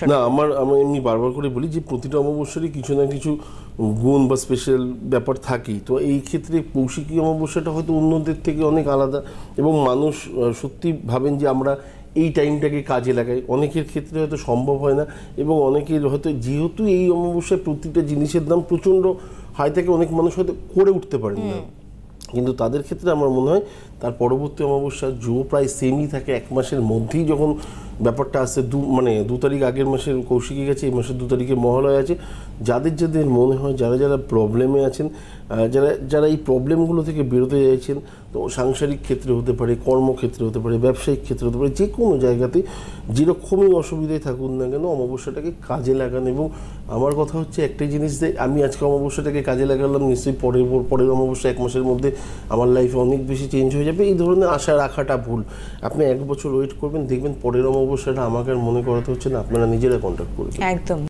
অমাবস্যা? না, আমি এমনি বারবার করে বলি যে প্রতিটা অমাবস্যারই কিছু না কিছু গুণ বা স্পেশাল ব্যাপার থাকেই। তো এই ক্ষেত্রে কৌশিকী অমাবস্যাটা হয়তো অন্যদের থেকে অনেক আলাদা, এবং মানুষ সত্যি ভাবেন যে আমরা এই টাইমটাকে কাজে লাগাই। অনেকের ক্ষেত্রে হয়তো সম্ভব হয় না, এবং অনেকের হয়তো যেহেতু এই অমাবস্যায় প্রতিটা জিনিসের দাম প্রচণ্ড হাই থাকে, অনেক মানুষ হয়তো করে উঠতে পারেন না, কিন্তু তাদের ক্ষেত্রে আমার মনে হয় তার পরবর্তী অমাবস্যা প্রায় সেমই থাকে, 1 মাসের মধ্যেই যখন ব্যাপারটা আসছে, 2 তারিখ আগের মাসের কৌশিকী গেছে, এই মাসের 2 তারিখে মহালয়া আছে। যাদের মনে হয় যারা প্রবলেমে আছেন, যারা এই প্রবলেমগুলো থেকে বেরোতে চাইছেন, তো সাংসারিক ক্ষেত্রে হতে পারে, কর্মক্ষেত্রে হতে পারে, ব্যবসায়িক ক্ষেত্রে হতে পারে, যে কোনো জায়গাতে যেরকমই অসুবিধায় থাকুন না কেন অমাবস্যাটাকে কাজে লাগান। এবং আমার কথা হচ্ছে একটাই জিনিস, যে আমি আজকে অমাবস্যাটাকে কাজে লাগালাম, নিশ্চয়ই পরের অমাবস্যা 1 মাসের মধ্যে আমার লাইফে অনেক বেশি চেঞ্জ হয়ে যাবে, এই ধরনের আশা রাখাটা ভুল। আপনি 1 বছর ওয়েট করবেন, দেখবেন পরের অমাবস্যাটা আমাকে আর মনে করাতে হচ্ছে না, আপনারা নিজেরা কন্ট্যাক্ট করবেন। একদম।